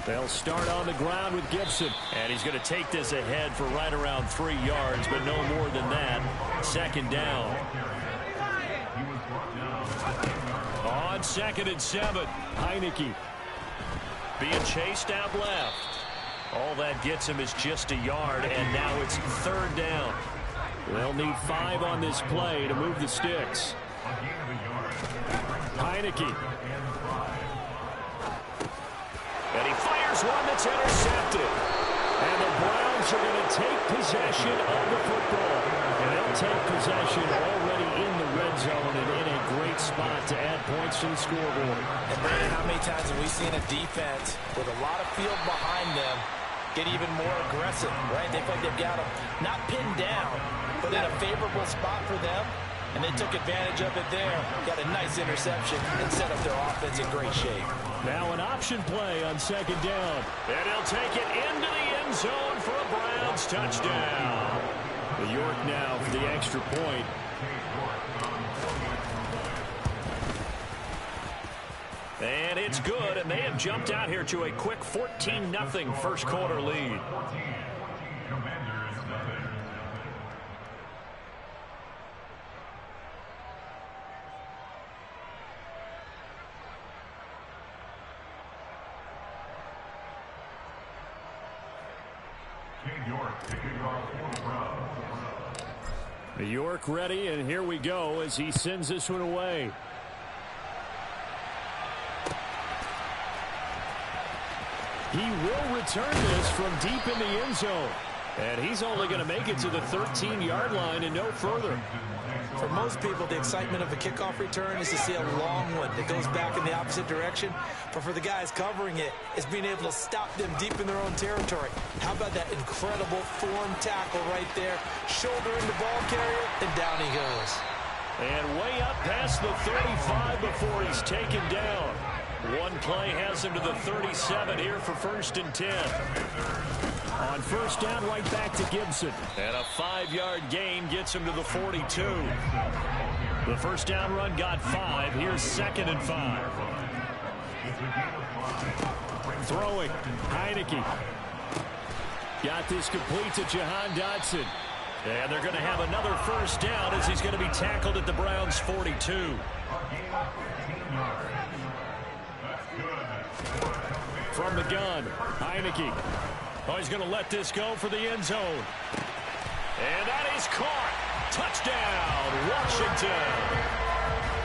They'll start on the ground with Gibson. And he's going to take this ahead for right around 3 yards, but no more than that. Second down. On 2nd and 7, Heineke being chased out left. All that gets him is just a yard, and now it's 3rd down. They'll need 5 on this play to move the sticks. Heineke. And he fires one that's intercepted. And the Browns are going to take possession of the football. And they'll take possession already in the red zone and in a great spot to add points to the scoreboard. And Brandon, how many times have we seen a defense with a lot of field behind them get even more aggressive, right? They feel like they've got them not pinned down, but in a favorable spot for them. And they took advantage of it there. Got a nice interception and set up their offense in great shape. Now an option play on 2nd down. And he'll take it into the end zone for a Browns touchdown. The York now for the extra point. And it's good, and they have jumped out here to a quick 14-0 first quarter lead. The York ready, and here we go as he sends this one away. He will return this from deep in the end zone. And he's only going to make it to the 13-yard line and no further. For most people, the excitement of a kickoff return is to see a long one that goes back in the opposite direction. But for the guys covering it, it's being able to stop them deep in their own territory. How about that incredible form tackle right there? Shoulder in the ball carrier, and down he goes. And way up past the 35 before he's taken down. One play has him to the 37 here for 1st and 10. On 1st down, right back to Gibson. And a 5-yard gain gets him to the 42. The 1st down run got 5. Here's 2nd and 5. Throwing. Heineke. Got this complete to Jahan Dotson. And they're going to have another 1st down as he's going to be tackled at the Browns' 42. From the gun, Heineke. Oh, he's going to let this go for the end zone. And that is caught. Touchdown, Washington.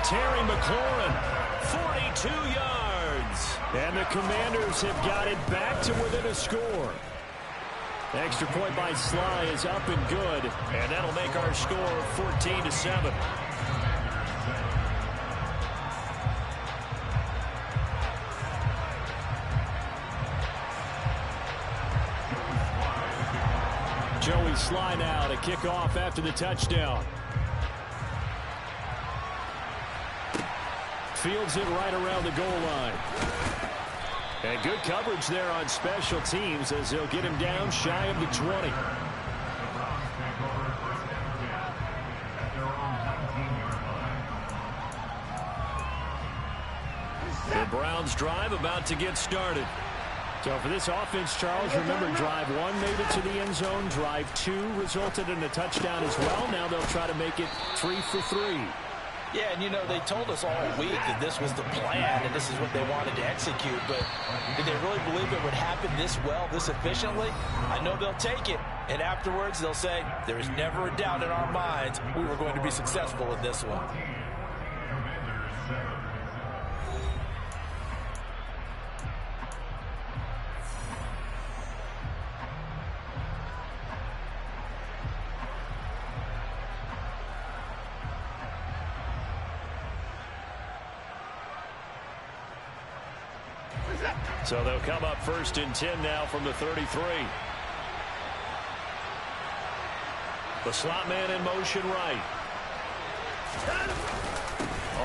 Terry McLaurin, 42 yards. And the Commanders have got it back to within a score. Extra point by Sly is up and good. And that'll make our score 14-7. Joey Sly now to kick off after the touchdown. Fields it right around the goal line. And good coverage there on special teams as they'll get him down shy of the 20. The Browns drive about to get started. So for this offense, Charles, remember drive 1 made it to the end zone. Drive 2 resulted in a touchdown as well. Now they'll try to make it 3 for 3. Yeah, and you know, they told us all week that this was the plan and this is what they wanted to execute. But did they really believe it would happen this well, this efficiently? I know they'll take it. And afterwards, they'll say, there is never a doubt in our minds we were going to be successful in this one. So they'll come up 1st and 10 now from the 33. The slot man in motion right.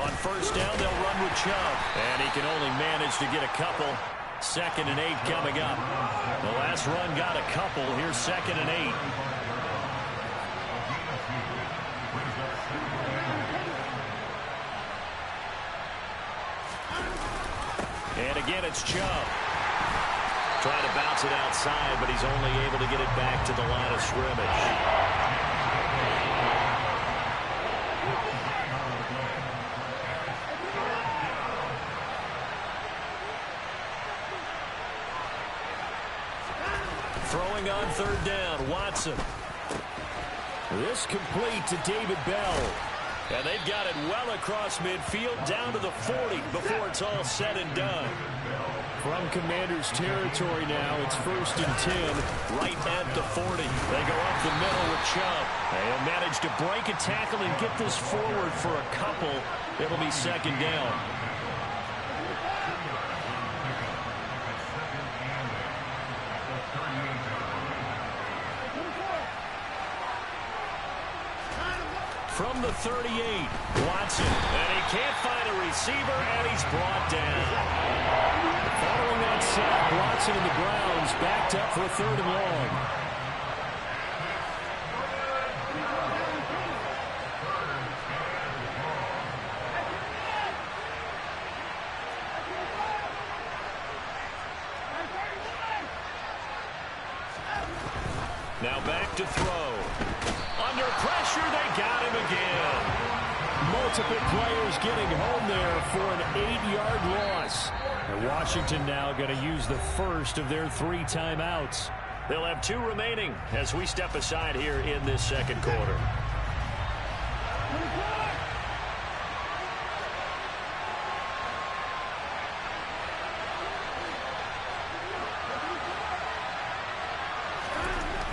On 1st down, they'll run with Chubb. And he can only manage to get a couple. 2nd and 8 coming up. The last run got a couple. Here's 2nd and 8. And again, it's Chubb. Trying to bounce it outside, but he's only able to get it back to the line of scrimmage. Throwing on third down, Watson. This complete to David Bell. And they've got it well across midfield down to the 40 before it's all said and done. From Commanders territory now, it's 1st and 10, right at the 40. They go up the middle with Chubb. They'll manage to break a tackle and get this forward for a couple. It'll be 2nd down. From the 38, Watson, and he can't find a receiver, and he's brought down. Following that sack, Watson and the Browns backed up for 3rd and long. Now back to throw. Under pressure, they got him again. Multiple players getting home there for an 8-yard loss. And Washington now going to use the first of their 3 timeouts. They'll have 2 remaining as we step aside here in this 2nd quarter.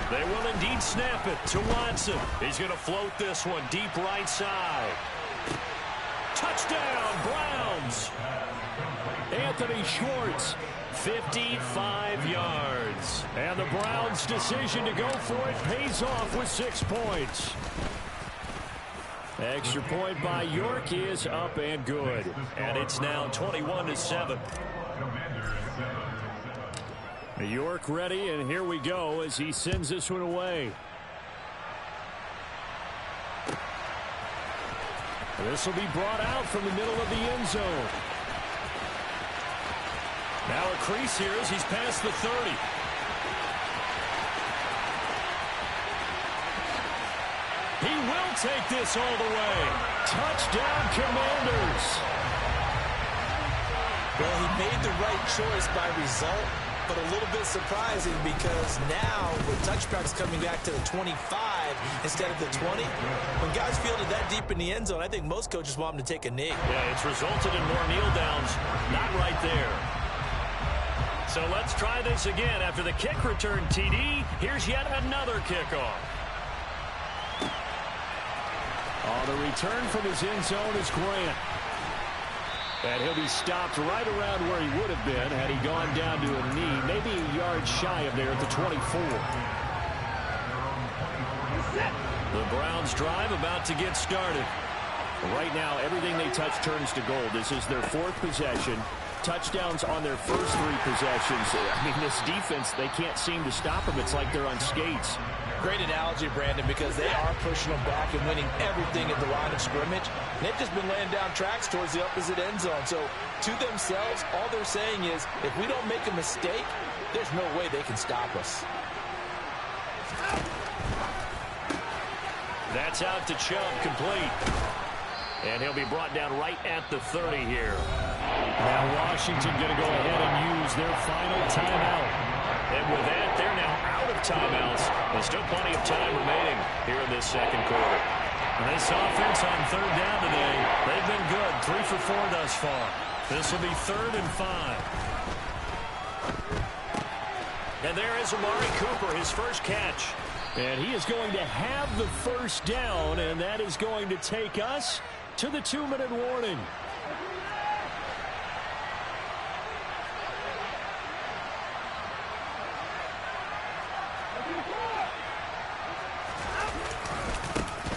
They will indeed snap it to Watson. He's going to float this one deep right side. Touchdown, Browns. Anthony Schwartz, 55 yards. And the Browns' decision to go for it pays off with 6 points. Extra point by York is up and good. And it's now 21-7. York ready, and here we go as he sends this one away. This will be brought out from the middle of the end zone. Now a crease here as he's past the 30. He will take this all the way. Touchdown, Commanders. Well, he made the right choice by result, but a little bit surprising because now with touchbacks coming back to the 25 instead of the 20, when guys fielded that deep in the end zone, I think most coaches want them to take a knee. Yeah, it's resulted in more kneel downs. Not right there. So let's try this again. After the kick return TD, here's yet another kickoff. Oh, the return from his end zone is Grant. And he'll be stopped right around where he would have been had he gone down to a knee, maybe a yard shy of there at the 24. The Browns drive about to get started. Right now, everything they touch turns to gold. This is their 4th possession. Touchdowns on their first 3 possessions. I mean, this defense, they can't seem to stop them. It's like they're on skates. Great analogy, Brandon, because they are pushing them back and winning everything at the line of scrimmage. And they've just been laying down tracks towards the opposite end zone. So to themselves, all they're saying is, if we don't make a mistake, there's no way they can stop us. That's out to Chubb, complete. And he'll be brought down right at the 30 here. Now Washington going to go ahead and use their final timeout. And with that, they're now out of timeouts. There's still plenty of time remaining here in this 2nd quarter. And this offense on 3rd down today, they've been good. 3 for 4 thus far. This will be 3rd and 5. And there is Amari Cooper, his first catch. And he is going to have the first down, and that is going to take us to the 2-minute warning.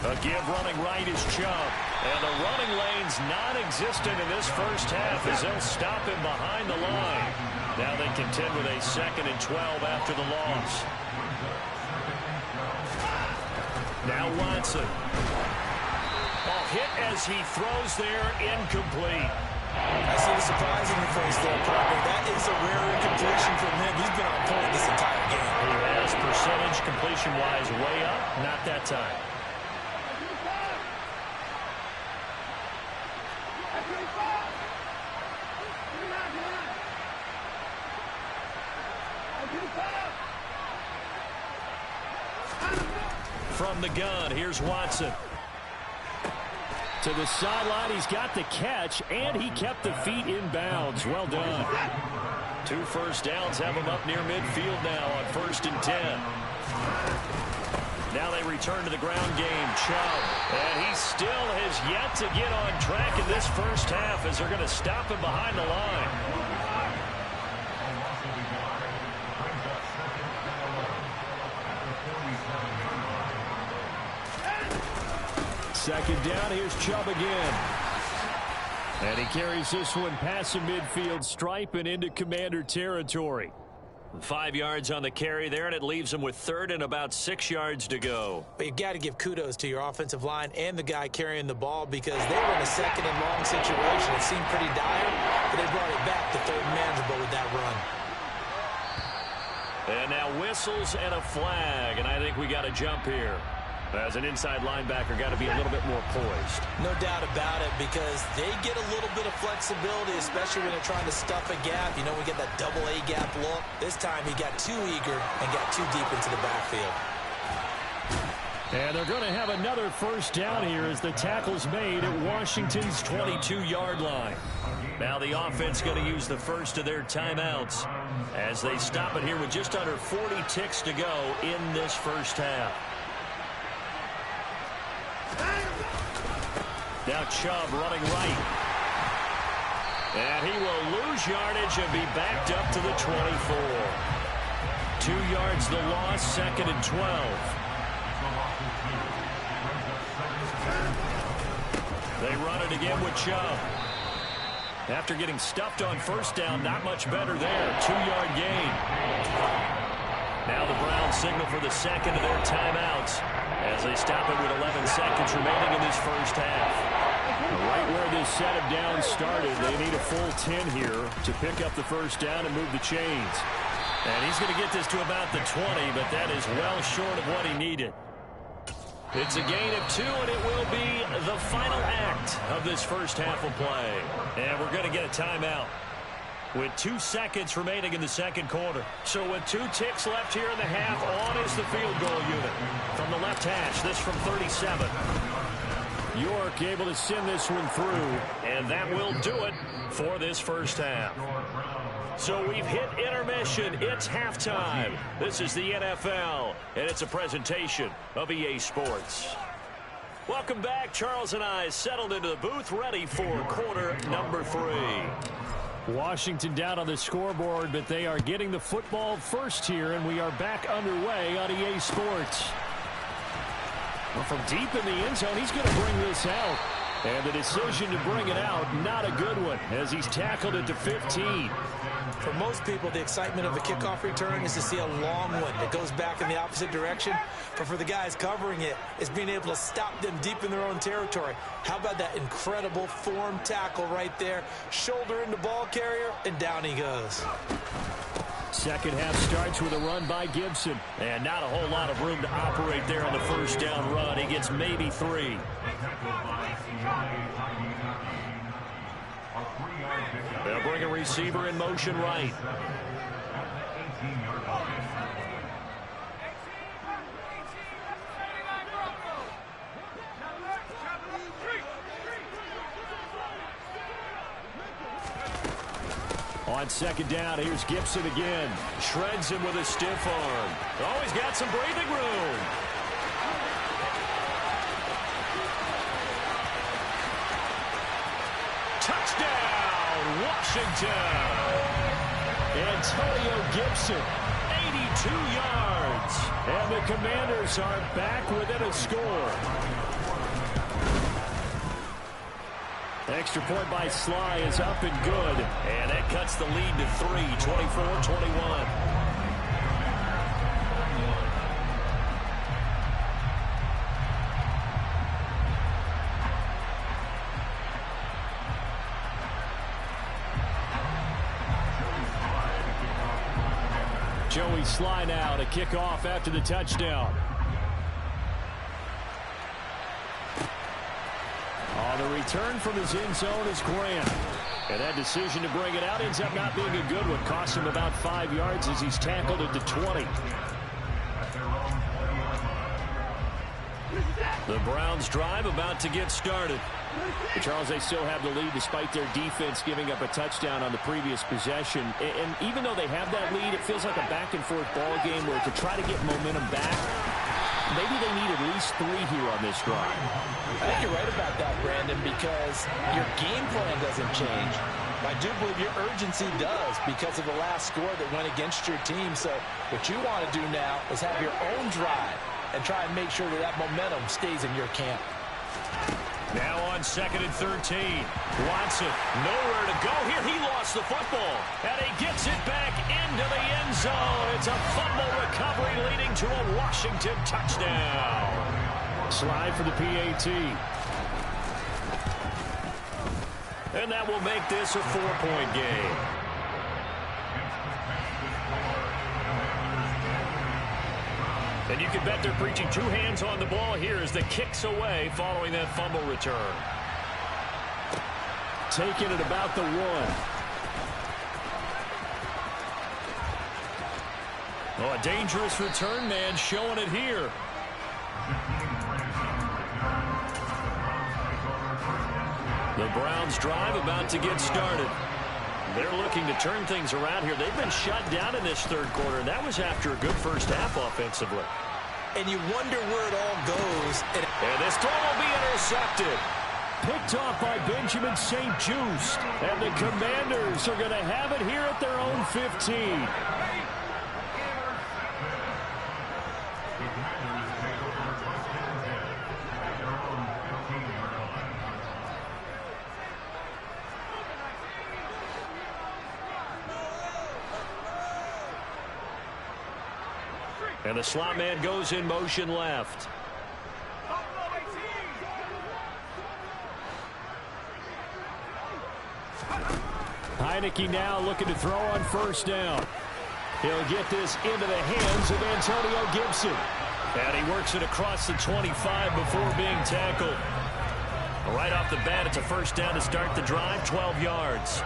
A give running right is Chubb. And the running lane's non-existent in this first half as they'll stop him behind the line. Now they contend with a 2nd and 12 after the loss. Now Watson. Hit as he throws there, incomplete. I see the surprise in your face there, partner. That is a rare incompletion from him. He's been on point this entire game. He has percentage completion-wise way up. Not that time. From the gun, here's Watson. To the sideline, he's got the catch, and he kept the feet in bounds. Well done. 2 first downs have him up near midfield now on 1st and 10. Now they return to the ground game. Chubb. And he still has yet to get on track in this first half as they're going to stop him behind the line. Second down, here's Chubb again. And he carries this one past the midfield stripe and into Commander territory. 5 yards on the carry there, and it leaves him with 3rd and about 6 yards to go. But you've got to give kudos to your offensive line and the guy carrying the ball because they were in a 2nd and long situation. It seemed pretty dire, but they brought it back to 3rd and manageable with that run. And now whistles and a flag, and I think we got a jump here. As an inside linebacker, got to be a little bit more poised. No doubt about it, because they get a little bit of flexibility, especially when they're trying to stuff a gap. You know, we get that double A gap look. This time he got too eager and got too deep into the backfield. And they're going to have another first down here as the tackle's made at Washington's 22-yard line. Now the offense going to use the first of their timeouts as they stop it here with just under 40 ticks to go in this first half. Now Chubb running right. And he will lose yardage and be backed up to the 24. 2 yards the loss, 2nd and 12. They run it again with Chubb. After getting stuffed on first down, not much better there. 2-yard gain. Now the Browns signal for the second of their timeouts as they stop it with 11 seconds remaining in this first half. Right where this set of downs started, they need a full 10 here to pick up the first down and move the chains. And he's going to get this to about the 20, but that is well short of what he needed. It's a gain of 2, and it will be the final act of this first half of play. And we're going to get a timeout with 2 seconds remaining in the second quarter. So with 2 ticks left here in the half, on is the field goal unit. From the left hash, this from 37. York able to send this one through, and that will do it for this first half. So we've hit intermission. It's halftime. This is the NFL, and it's a presentation of EA Sports. Welcome back. Charles and I settled into the booth, ready for quarter number 3. Washington down on the scoreboard, but they are getting the football first here, and we are back underway on EA Sports. Well, from deep in the end zone, he's going to bring this out. And the decision to bring it out, not a good one, as he's tackled it to 15. For most people, the excitement of a kickoff return is to see a long one that goes back in the opposite direction. But for the guys covering it, it's being able to stop them deep in their own territory. How about that incredible form tackle right there? Shoulder into ball carrier, and down he goes. Second half starts with a run by Gibson. And not a whole lot of room to operate there on the first down run. He gets maybe 3. They'll bring a receiver in motion right. On second down, here's Gibson again. Shreds him with a stiff arm. Oh, he's got some breathing room. Touchdown, Washington. Antonio Gibson, 82 yards. And the Commanders are back within a score. Extra point by Sly is up and good. And that cuts the lead to 3, 24-21. Joey Sly now to kick off after the touchdown. On the return from his end zone is Grant. And that decision to bring it out ends up not being a good one. Cost him about 5 yards as he's tackled at the 20. The Browns drive about to get started. But Charles, they still have the lead despite their defense giving up a touchdown on the previous possession. And even though they have that lead, it feels like a back-and-forth ball game where to try to get momentum back, maybe they need at least 3 here on this drive. I think you're right about that, Brandon, because your game plan doesn't change. I do believe your urgency does because of the last score that went against your team. So what you want to do now is have your own drive and try and make sure that that momentum stays in your camp. Now on 2nd and 13. Watson, nowhere to go here. He lost the football, and he gets it back into the end zone. It's a fumble recovery leading to a Washington touchdown. Slide for the PAT. And that will make this a 4-point game. And you can bet they're preaching 2 hands on the ball here as the kick's away following that fumble return. Taking it about the 1. Oh, a dangerous return man showing it here. The Browns drive about to get started. They're looking to turn things around here. They've been shut down in this 3rd quarter, and that was after a good first half offensively. And you wonder where it all goes. And this throw will be intercepted. Picked off by Benjamin St-Juste. And the Commanders are going to have it here at their own 15. And the slot man goes in motion left. Heineke now looking to throw on 1st down. He'll get this into the hands of Antonio Gibson. And he works it across the 25 before being tackled. Right off the bat, it's a 1st down to start the drive, 12 yards.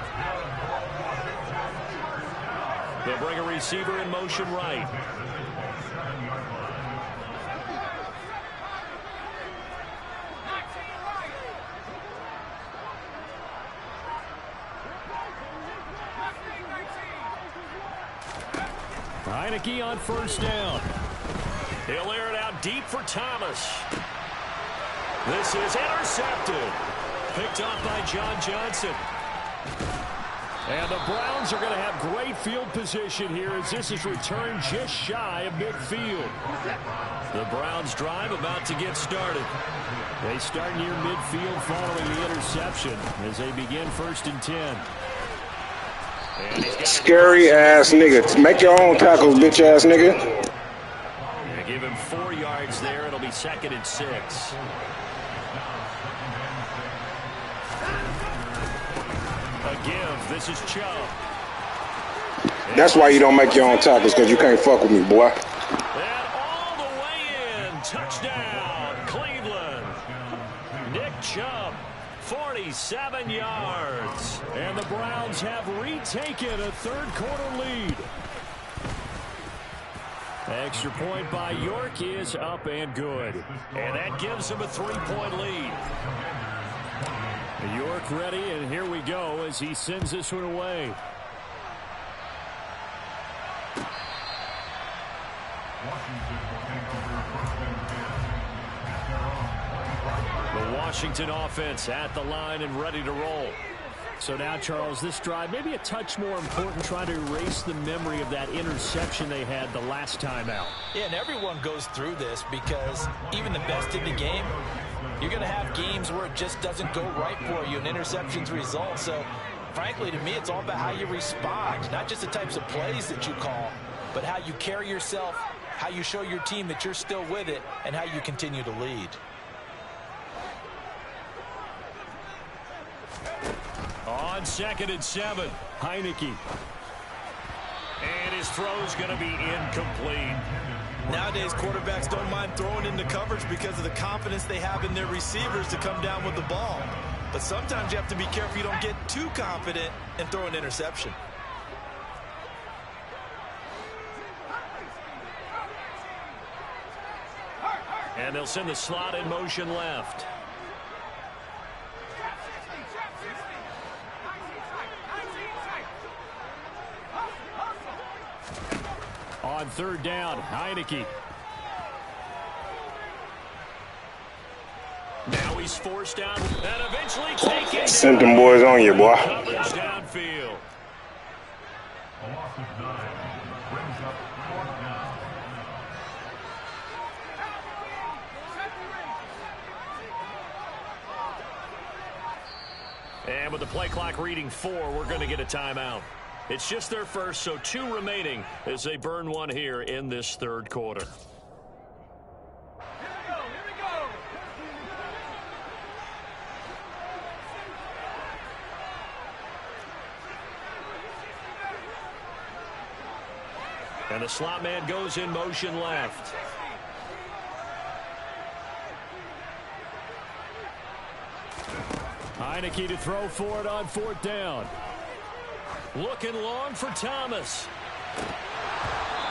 They'll bring a receiver in motion right. Heineke on 1st down. He'll air it out deep for Thomas. This is intercepted. Picked off by John Johnson. And the Browns are going to have great field position here as this is returned just shy of midfield. The Browns drive about to get started. They start near midfield following the interception as they begin 1st and 10. Scary ass nigga. Make your own tackles, bitch ass nigga. They give him 4 yards there. It'll be 2nd and 6. A give. This is Chubb. That's why you don't make your own tackles, because you can't fuck with me, boy. And all the way in. Touchdown, Cleveland. Nick Chubb. 47 yards. And the Browns have retaken a 3rd quarter lead. Extra point by York is up and good. And that gives them a 3-point lead. York ready, and here we go as he sends this one away. The Washington offense at the line and ready to roll. So now, Charles, this drive maybe a touch more important, trying to erase the memory of that interception they had the last time out. Yeah, and everyone goes through this because even the best in the game, you're going to have games where it just doesn't go right for you and interceptions result. So, frankly, to me, it's all about how you respond, not just the types of plays that you call, but how you carry yourself, how you show your team that you're still with it, and how you continue to lead. On 2nd and 7, Heineke. And his his throw's going to be incomplete. Nowadays, quarterbacks don't mind throwing into coverage because of the confidence they have in their receivers to come down with the ball. But sometimes you have to be careful you don't get too confident and throw an interception. And they'll send the slot in motion left. On third down, Heineke. Now he's forced out and eventually taken. Send them boys on you, boy. Coverage downfield. And with the play clock reading 4, we're going to get a timeout. It's just their first, so 2 remaining as they burn one here in this third quarter. Here we go. And the slot man goes in motion left. Heineke to throw for it on fourth down. Looking long for Thomas.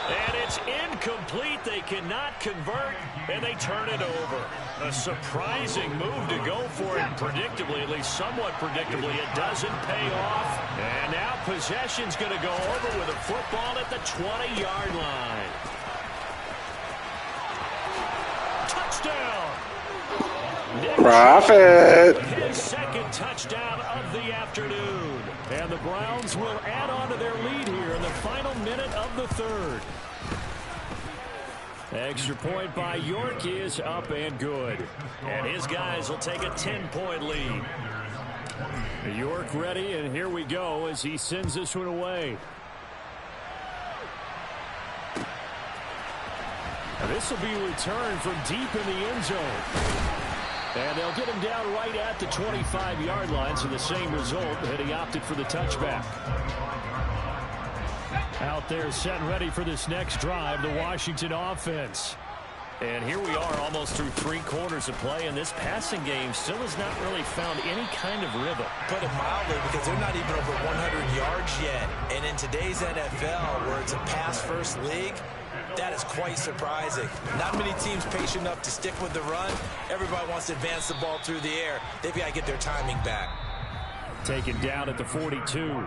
And it's incomplete. They cannot convert, and they turn it over. A surprising move to go for it. Predictably, at least somewhat predictably, it doesn't pay off. And now possession's going to go over with a football at the 20-yard line. Touchdown! Profit. His second touchdown of the afternoon. And the Browns will add on to their lead here in the final minute of the third. Extra point by York is up and good. And his guys will take a 10-point lead. York ready, and here we go as he sends this one away. This will be a return from deep in the end zone. And they'll get him down right at the 25-yard line, so the same result, and he opted for the touchback. Out there set and ready for this next drive, the Washington offense. And here we are almost through 3 quarters of play, and this passing game still has not really found any kind of rhythm. Put it mildly, because they're not even over 100 yards yet. And in today's NFL, where it's a pass-first league, that is quite surprising. Not many teams patient enough to stick with the run. Everybody wants to advance the ball through the air. They've got to get their timing back. Taken down at the 42.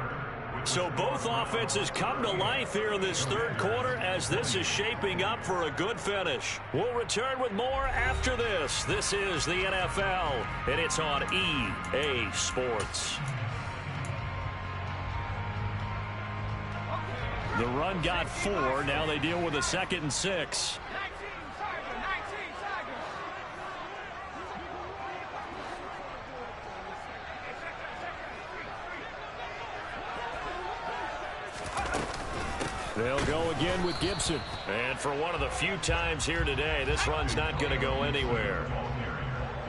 So both offenses come to life here in this third quarter as this is shaping up for a good finish. We'll return with more after this. This is the NFL, and it's on EA Sports. The run got 4. Now they deal with a 2nd and 6. They'll go again with Gibson. And for one of the few times here today, this run's not going to go anywhere.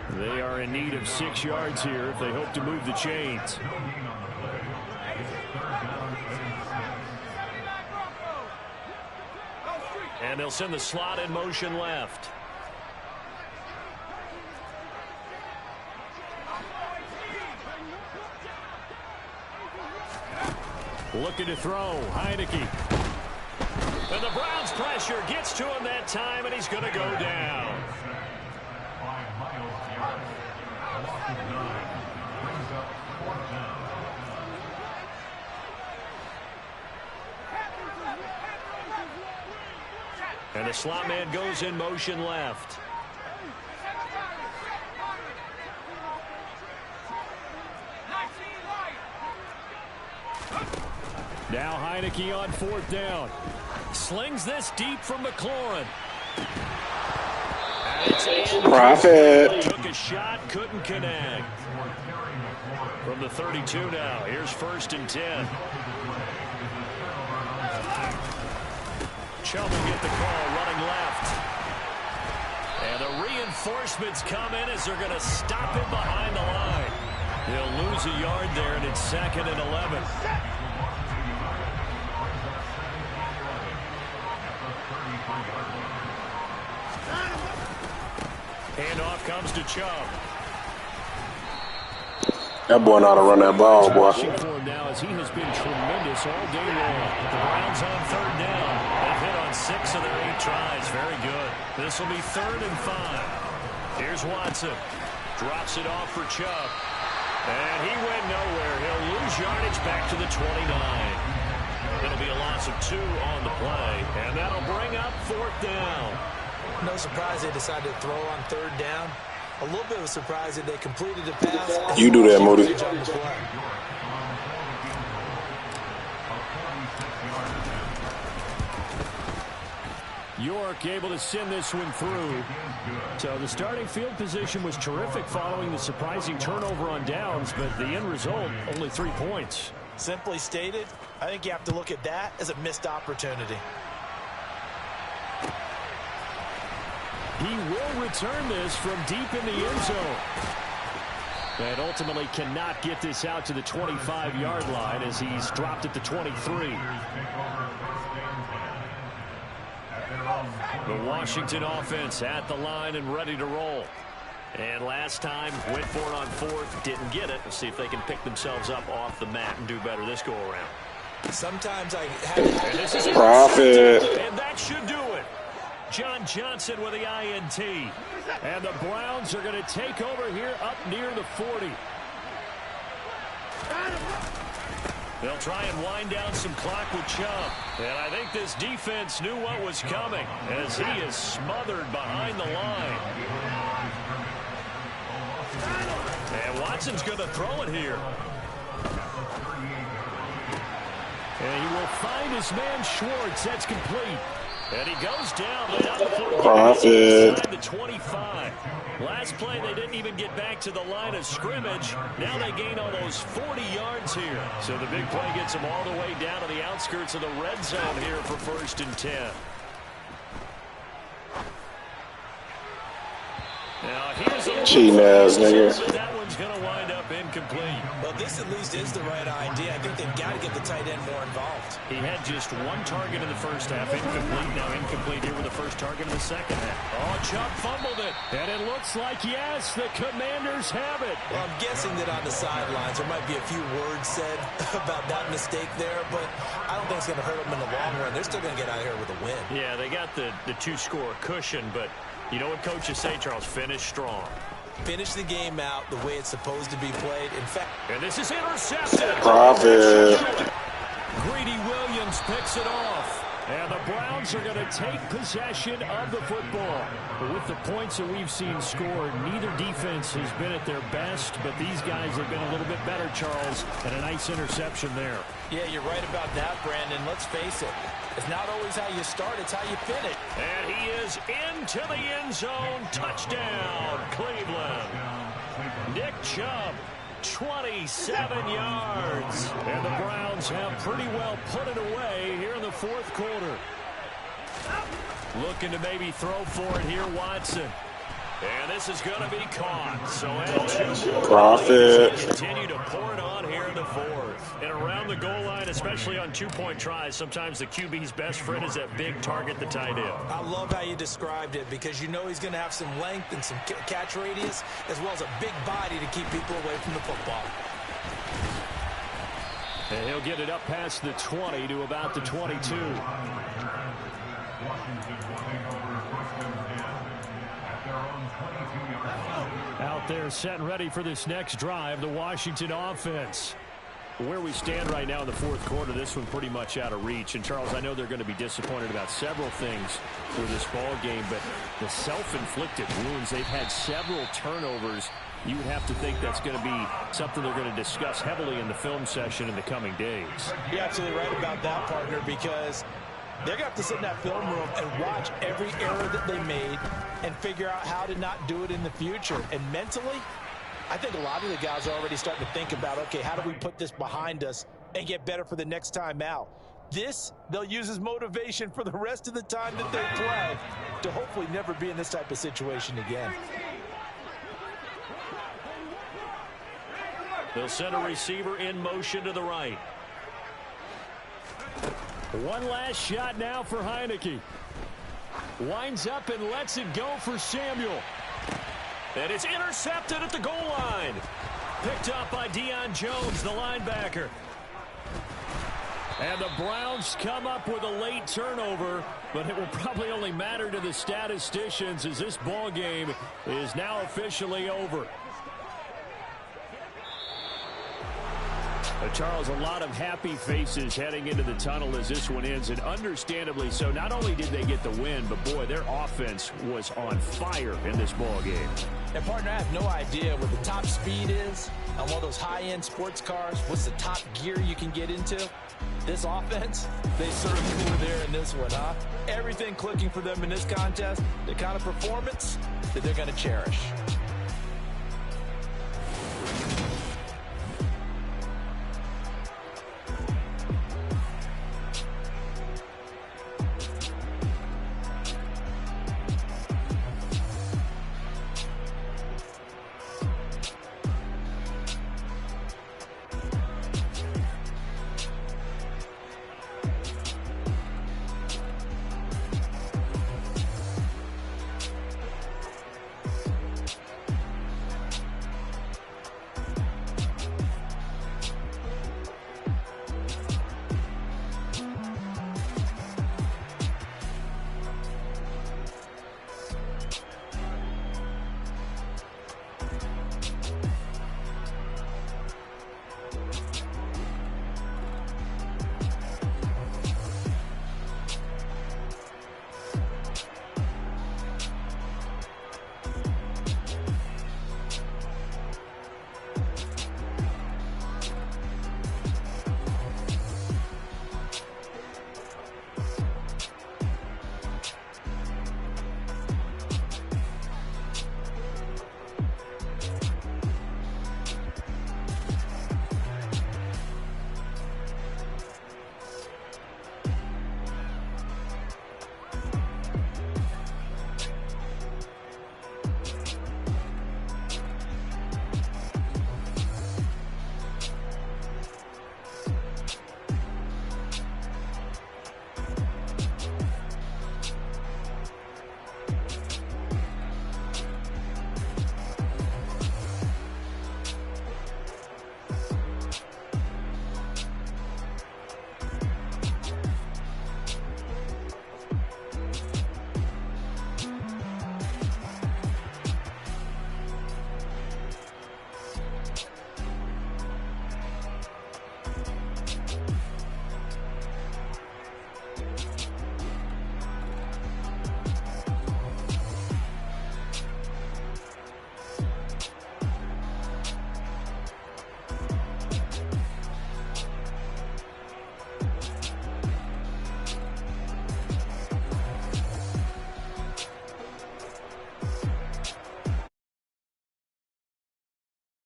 They are in need of 6 yards here if they hope to move the chains. And they'll send the slot in motion left. Looking to throw, Heineke. And the Browns' pressure gets to him that time, and he's going to go down. And the slot man goes in motion left. Now Heineke on 4th down. Slings this deep from McLaurin. Profit. Took a shot, couldn't connect. From the 32 now, here's 1st and 10. Chubb will get the call, running left. And the reinforcements come in as they're going to stop him behind the line. He'll lose a yard there, and it's 2nd and 11. Handoff comes to Chubb. That boy know how to run that ball, boy. For him now as he has been tremendous all day long. The Browns on third down. They've hit on 6 of their 8 tries. Very good. This will be 3rd and 5. Here's Watson. Drops it off for Chubb. And he went nowhere. He'll lose yardage back to the 29. It'll be a loss of 2 on the play. And that'll bring up 4th down. No surprise they decided to throw on 3rd down. A little bit of a surprise that they completed the pass. You do that, Moody. York able to send this one through. So the starting field position was terrific following the surprising turnover on downs, but the end result, only 3 points. Simply stated, I think you have to look at that as a missed opportunity. He will return this from deep in the end zone. And ultimately cannot get this out to the 25-yard line as he's dropped at the 23. The Washington offense at the line and ready to roll. And last time went for it on 4th, didn't get it. We'll see if they can pick themselves up off the mat and do better this go around. Sometimes I have to... Profit. And that should do it. John Johnson with the INT. And the Browns are going to take over here up near the 40. They'll try and wind down some clock with Chubb. And I think this defense knew what was coming as he is smothered behind the line. And Watson's going to throw it here. And he will find his man Schwartz. That's complete. And he goes down inside the 25. Last play, they didn't even get back to the line of scrimmage. Now they gain almost 40 yards here. So the big play gets them all the way down to the outskirts of the red zone here for 1st and 10. Now here's a cheating ass nigga. That one's going to wind up incomplete. Well, this at least is the right idea. I think they've got to get the tight end more involved. He had just 1 target in the first half, incomplete. Now incomplete here with the first target in the second half. Oh, Chubb fumbled it. And it looks like, yes, the Commanders have it. Well, I'm guessing that on the sidelines there might be a few words said about that mistake there, but I don't think it's going to hurt them in the long run. They're still going to get out of here with a win. Yeah, they got the 2-score cushion, but you know what coaches say, Charles? Finish strong. Finish the game out the way it's supposed to be played. In fact, and this is intercepted. Profit. Greedy Williams picks it off. And the Browns are going to take possession of the football. But with the points that we've seen scored, neither defense has been at their best, but these guys have been a little bit better, Charles, and a nice interception there. Yeah, you're right about that, Brandon. Let's face it. It's not always how you start, it's how you finish. And he is into the end zone. Touchdown, Cleveland. Nick Chubb, 27 yards. And the Browns have pretty well put it away here in the 4th quarter. Looking to maybe throw for it here, Watson. And this is going to be caught. So Profit. Continue to pour it on here in the 4th. And around the goal line, especially on 2-point tries, sometimes the QB's best friend is that big target, the tight end. I love how you described it because you know he's going to have some length and some catch radius as well as a big body to keep people away from the football. And he'll get it up past the 20 to about the 22. Out there set and ready for this next drive, the Washington offense. Where we stand right now in the 4th quarter, this one pretty much out of reach. And, Charles, I know they're going to be disappointed about several things for this ball game, but the self-inflicted wounds, they've had several turnovers. You would have to think that's going to be something they're going to discuss heavily in the film session in the coming days. You're absolutely right about that, partner, because they're going to have to sit in that film room and watch every error that they made and figure out how to not do it in the future. And mentally, I think a lot of the guys are already starting to think about, okay, how do we put this behind us and get better for the next time out? This, they'll use as motivation for the rest of the time that they play to hopefully never be in this type of situation again. They'll send a receiver in motion to the right. One last shot now for Heineke. Winds up and lets it go for Samuel. And it's intercepted at the goal line. Picked up by Deion Jones, the linebacker. And the Browns come up with a late turnover, but it will probably only matter to the statisticians as this ball game is now officially over. Charles, a lot of happy faces heading into the tunnel as this one ends, and understandably so. Not only did they get the win, but boy, their offense was on fire in this ball game. And partner, I have no idea what the top speed is on one of those high-end sports cars. What's the top gear you can get into? This offense, they certainly were there in this one, huh? Everything clicking for them in this contest, the kind of performance that they're going to cherish.